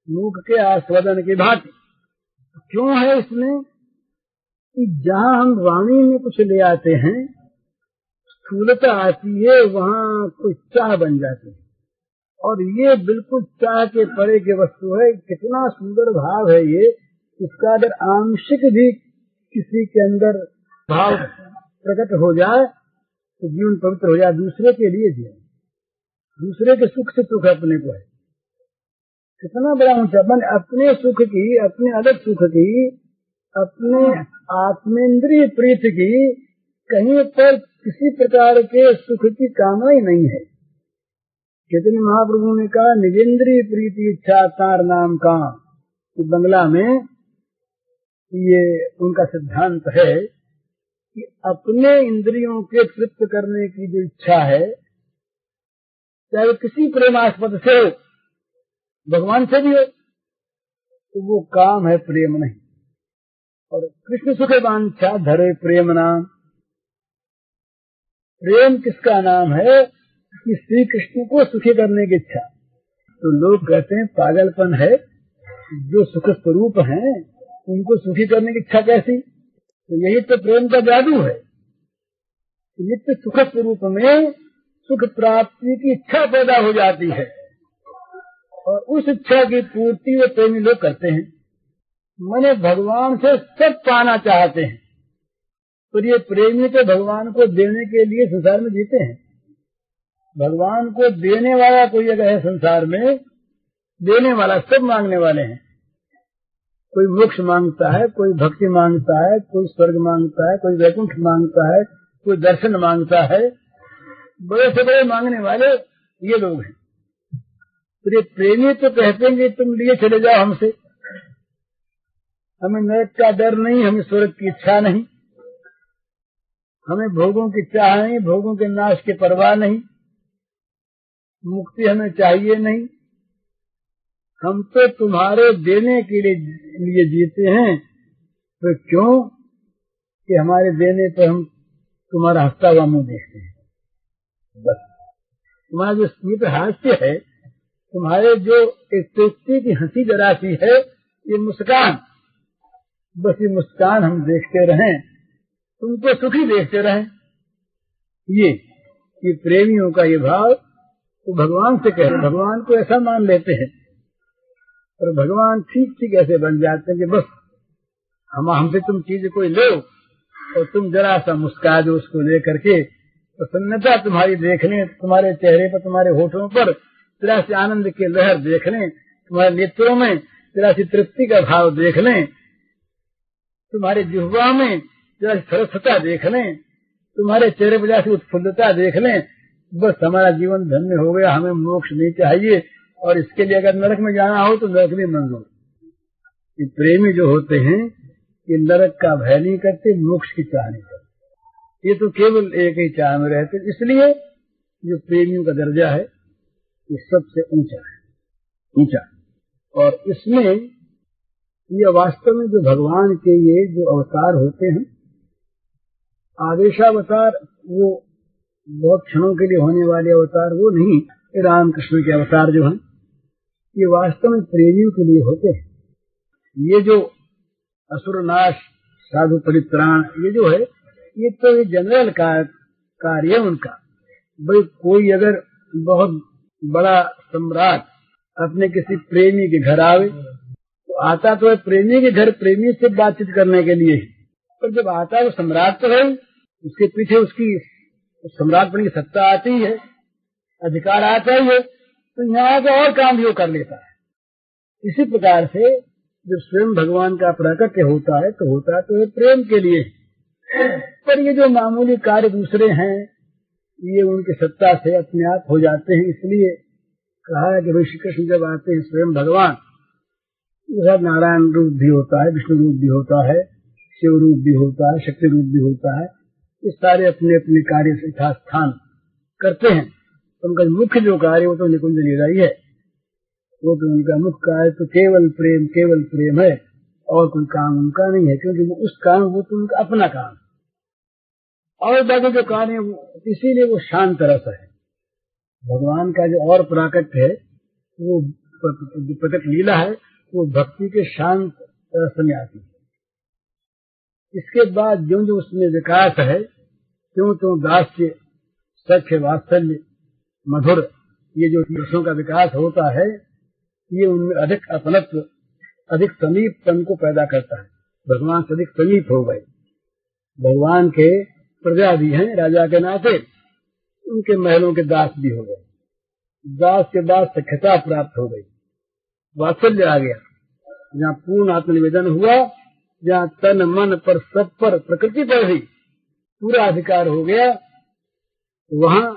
मूक के आस्वादन की भांति। क्यों है इसमें कि जहाँ हम वाणी में कुछ ले आते हैं, स्थूलता आती है, वहाँ कुछ चाह बन जाती है। और ये बिल्कुल चाह के परे की वस्तु है। कितना सुंदर भाव है ये। इसका अगर आंशिक भी किसी के अंदर भाव प्रकट हो जाए तो जीवन पवित्र हो जाए। दूसरे के लिए जीवन, दूसरे के सुख से सुख अपने को है। कितना बड़ा ऊंचा मन, अपने सुख की, अपने अलग सुख की, अपने आत्मेंद्रिय प्रीति की कहीं पर किसी प्रकार के सुख की कामना ही नहीं है। चैतन्य महाप्रभु ने कहा निजेंद्रिय प्रीति इच्छा तार नाम का। बंगला में ये उनका सिद्धांत है कि अपने इंद्रियों के तृप्त करने की जो इच्छा है, चाहे किसी प्रेमास्पद से हो, भगवान से भी हो, तो वो काम है, प्रेम नहीं। और कृष्ण सुख वांछा धरे प्रेम नाम। प्रेम किसका नाम है? कि श्री कृष्ण को सुखी करने की इच्छा। तो लोग कहते हैं पागलपन है, जो सुख स्वरूप हैं उनको सुखी करने की इच्छा कैसी? तो यही तो प्रेम का जादू है। नित्य सुख स्वरूप में सुख प्राप्ति की इच्छा पैदा हो जाती है, और उस इच्छा की पूर्ति वे प्रेमी लोग करते हैं। माने भगवान से सब पाना चाहते हैं। पर ये प्रेमी तो भगवान को देने के लिए संसार में जीते हैं। भगवान को देने वाला कोई अगर है संसार में, देने वाला सब मांगने वाले हैं। कोई मोक्ष मांगता है, कोई भक्ति मांगता है, कोई स्वर्ग मांगता है, कोई वैकुंठ मांगता है, कोई दर्शन मांगता है। बड़े से बड़े मांगने वाले ये लोग हैं। तो ये प्रेमी तो कहते हैं कि तुम लिए चले जाओ हमसे, हमें नरक का डर नहीं, हमें स्वर्ग की इच्छा नहीं, हमें भोगों की चाह नहीं, भोगों के नाश की परवाह नहीं, मुक्ति हमें चाहिए नहीं। हम तो तुम्हारे देने के लिए जीते हैं। तो क्यों कि हमारे देने पर हम तुम्हारा हंसता हुआ मुंह देखते हैं। बस तुम्हारा जो स्मित हास्य है, तुम्हारे जो एक तृप्ति की हंसी जरा सी है, ये मुस्कान, बस ये मुस्कान हम देखते रहें, तुमको सुखी देखते रहें। ये प्रेमियों का ये भाव तो भगवान से कह रहे, भगवान को ऐसा मान लेते हैं और भगवान ठीक ठीक ऐसे बन जाते हैं कि बस हमसे तुम चीज कोई लो और तुम जरा सा मुस्का दो उसको लेकर के, प्रसन्नता तुम्हारी देख लें, तुम्हारे चेहरे पर, तुम्हारे होठों पर जरा सी आनंद की लहर देख लें, तुम्हारे नेत्रों में जरा सी तृप्ति का भाव देख लें, तुम्हारे जिह्वा में जरा सी सरसता देख लें, तुम्हारे चेहरे पर जरा सी उत्फुल्लता देख लें, बस हमारा जीवन धन्य हो गया, हमें मोक्ष नहीं चाहिए और इसके लिए अगर नरक में जाना हो तो नरक भी मंजूर। ये प्रेमी जो होते हैं ये नरक का भय नहीं करते, मोक्ष की चाह नहीं करते, ये तो केवल एक ही चाह में रहते। इसलिए जो प्रेमियों का दर्जा है ये सबसे ऊंचा। और इसमें ये वास्तव में जो भगवान के ये जो अवतार होते हैं, आदेशावतार वो बहुत क्षणों के लिए होने वाले अवतार वो नहीं, रामकृष्ण के अवतार जो हैं ये वास्तव में प्रेमियों के लिए होते हैं। ये जो असुर नाश साधु परित्राण ये जो है ये तो ये जनरल कार्य है उनका। भाई कोई अगर बहुत बड़ा सम्राट अपने किसी प्रेमी के घर आवे तो आता तो है प्रेमी के घर प्रेमी से बातचीत करने के लिए, पर जब आता है वो सम्राट तो है, उसके पीछे उसकी सम्राट बनने की सत्ता आती है, अधिकार आता ही है, तो यहाँ का और काम भी वो कर लेता है। इसी प्रकार से जब स्वयं भगवान का प्राकट्य होता है तो होता है तो प्रेम के लिए, पर ये जो मामूली कार्य दूसरे हैं ये उनकी सत्ता से अपने आप हो जाते हैं। इसलिए कहा है कि भाई श्री कृष्ण जब आते हैं स्वयं भगवान, नारायण रूप भी होता है, विष्णु रूप भी होता है, शिव रूप भी होता है, शक्ति रूप भी होता है, ये सारे अपने अपने कार्य से यथास्थान करते हैं। तो उनका मुख्य जो कार्य वो तो निकुंज लीला ही है, वो तो उनका मुख्य कार्य तो केवल प्रेम है और कोई काम उनका नहीं है, क्योंकि वो उस काम वो तो उनका अपना काम और बाकी जो कार्य है इसीलिए वो शांत रस है। भगवान का जो और प्राकट्य है वो प्रकट लीला है वो भक्ति के शांत रस में आती है। इसके बाद जो जो उसमें विकास है त्यों त्यों दास्य सख्य वात्सल्य मधुर ये जो रसों का विकास होता है ये उनमें अधिक अपनत्व अधिक समीपपन को पैदा करता है। भगवान से अधिक समीप हो गए, भगवान के प्रजा भी हैं राजा के नाते, उनके महलों के दास भी हो गए, दास के बाद सख्यता प्राप्त हो गई, वात्सल्य आ गया, जहाँ पूर्ण आत्मनिवेदन हुआ, जहाँ तन मन पर सब पर प्रकृति पर भी पूरा अधिकार हो गया, वहाँ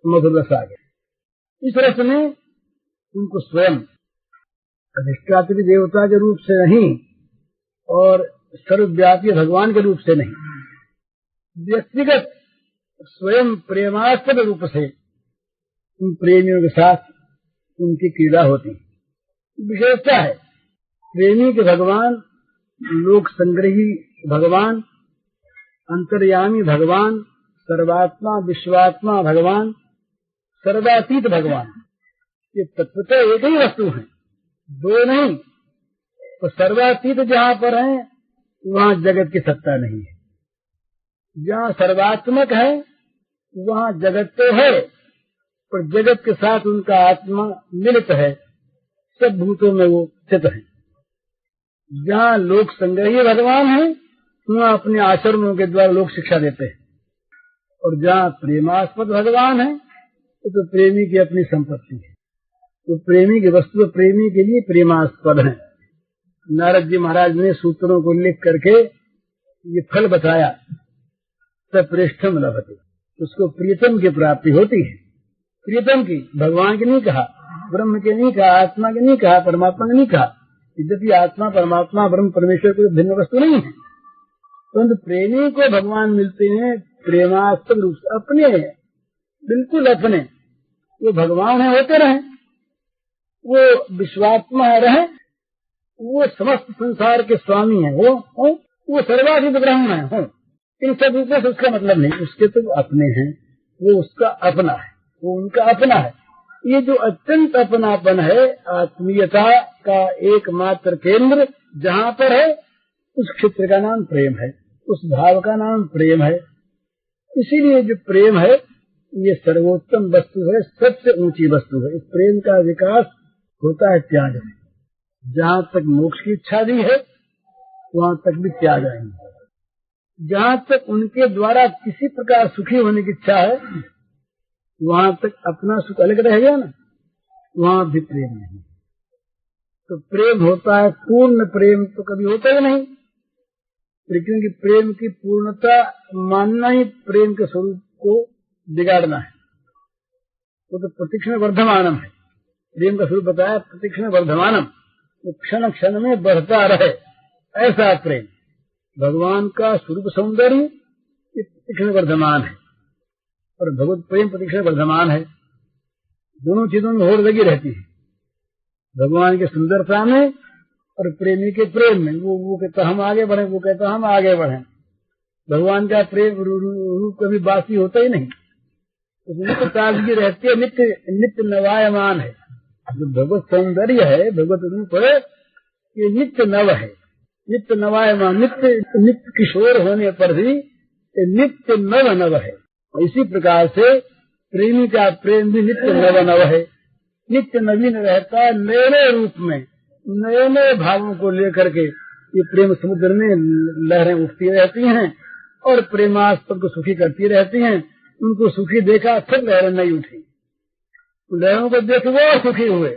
मधुर रस आ गया। इस रस में उनको स्वयं अधिष्ठात्री देवता के रूप से नहीं और सर्वव्यापी भगवान के रूप से नहीं, व्यक्तिगत स्वयं प्रेमास्पद रूप से उन प्रेमियों के साथ उनकी क्रीड़ा होती है। विशेषता है प्रेमी के भगवान, लोक संग्रही भगवान, अंतर्यामी भगवान, सर्वात्मा विश्वात्मा भगवान, सर्वातीत भगवान, ये तत्वतः एक ही वस्तु है, दो नहीं। तो सर्वातीत जहाँ पर है वहाँ जगत की सत्ता नहीं है, जहाँ सर्वात्मक है वहाँ जगत तो है पर जगत के साथ उनका आत्मा मिलित है, सब भूतों में वो स्थित है। जहाँ लोक संग्रही भगवान है वहाँ अपने आचरणों के द्वारा लोक शिक्षा देते हैं, और जहाँ प्रेमास्पद भगवान है तो प्रेमी की अपनी संपत्ति है, तो प्रेमी की वस्तु प्रेमी के लिए प्रेमास्पद है। नारद जी महाराज ने सूत्रों को लिख करके ये फल बताया, सप्रेष्ठम लभते, उसको प्रियतम की प्राप्ति होती है। प्रियतम की भगवान की नहीं कहा, ब्रह्म के नहीं कहा, आत्मा के नहीं कहा, परमात्मा के नहीं कहा, यद्यपि आत्मा परमात्मा ब्रह्म परमेश्वर कोई भिन्न वस्तु नहीं है, परंतु प्रेमी को भगवान मिलते हैं प्रेमास्पद रूप से, अपने बिल्कुल अपने, वो भगवान है होते रहे, वो विश्वात्मा रहे, वो समस्त संसार के स्वामी है, वो सर्वाधिक ब्रह्म है हो, इन सब रूपों से उसका मतलब नहीं, उसके तो अपने हैं, वो उसका अपना है, वो उनका अपना है। ये जो अत्यंत अपनापन है आत्मीयता का एकमात्र केंद्र जहाँ पर है उस क्षेत्र का नाम प्रेम है, उस भाव का नाम प्रेम है। इसीलिए जो प्रेम है ये सर्वोत्तम वस्तु है, सबसे ऊंची वस्तु है। इस प्रेम का विकास होता है त्याग में। जहाँ तक मोक्ष की इच्छा भी है वहाँ तक भी त्याग आएंगे। जहाँ तक उनके द्वारा किसी प्रकार सुखी होने की इच्छा है वहाँ तक अपना सुख अलग रह गया ना, वहाँ भी प्रेम नहीं। तो प्रेम होता है पूर्ण प्रेम तो कभी होता ही नहीं, क्योंकि प्रेम की पूर्णता मानना ही प्रेम के स्वरूप को बिगाड़ना है। वो तो प्रतीक्षण वर्धमानम है, प्रेम का स्वरूप बताया प्रतीक्षण वर्धमानम, वो क्षण क्षण में बढ़ता रहे, ऐसा प्रेम। भगवान का स्वरूप सौंदर्य प्रतीक्षण वर्धमान है और भगवत प्रेम प्रतीक्षण वर्धमान है। दोनों चीजों में होड़ लगी रहती है, भगवान की सुंदरता में और प्रेमी के प्रेम में। वो कहता हम आगे बढ़े, वो कहता हम आगे बढ़े। भगवान का प्रेम रूप कभी बासी होता ही नहीं, उसमें ताजगी रहती है, नित्य नित्य नवायमान है। जो भगवत सौंदर्य है, भगवत रूप है, ये नित्य नव है, नित्य नवायमान, नित्य नित्य किशोर होने पर भी ये नित्य नव नव है। इसी प्रकार से प्रेमी का प्रेम भी नित्य नव नव है, नित्य नवीन रहता है। नए नए रूप में नए नए भावों को लेकर के ये प्रेम समुद्र में लहरें उठती रहती हैं और प्रेमास्पद को सुखी करती रहती हैं। उनको सुखी देखा फिर लहरें नहीं उठी, लहरों को देख वो सुखी हुए,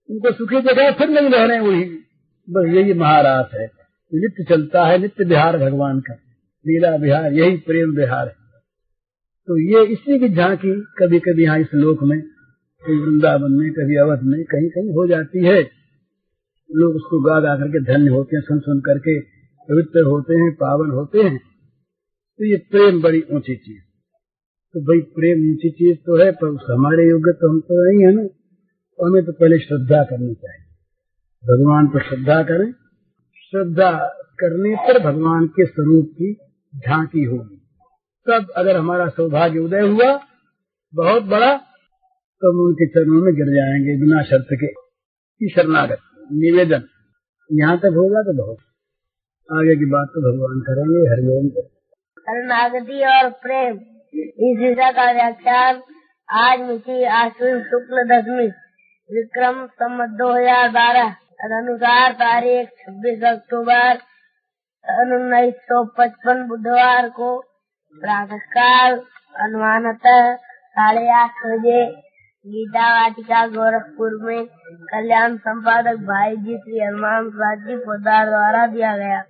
उनको सुखी देखा फिर नई लहरें उठी। बस यही महारास है, नित्य चलता है, नित्य विहार भगवान का लीला विहार, यही प्रेम विहार है। तो ये इसी की झांकी कभी कभी यहाँ इस लोक में, कभी वृंदावन में, कभी अवध में, कहीं कहीं हो जाती है। लोग उसको गा गा करके धन्य होते हैं, सुन सुन करके पवित्र होते हैं, पावन होते हैं। तो ये प्रेम बड़ी ऊंची चीज। तो भाई प्रेम ऊंची चीज तो है, पर हमारे योग्य तो हम तो नहीं है ना। तो हमें तो पहले श्रद्धा करनी चाहिए, भगवान पर श्रद्धा करें। श्रद्धा करने पर भगवान के स्वरूप की झांकी होगी। तब अगर हमारा सौभाग्य उदय हुआ बहुत बड़ा, तो हम उनके चरणों में गिर जाएंगे बिना शर्त के। शरणागत निवेदन यहाँ तक होगा तो बहुत, आगे की बात तो भगवान करेंगे। हरिओम। शरणागति और प्रेम, इस विषय का व्याख्यान आज मिति आश्विन शुक्ल दशमी विक्रम संवत 2012 अनुसार तारीख 26 अक्टूबर 1955 बुधवार को प्रातःकाल अनुमानतः 8:30 बजे गीता वाटिका गोरखपुर में कल्याण संपादक भाई जी श्री हनुमान प्रसाद जी पोद्दार द्वारा दिया गया।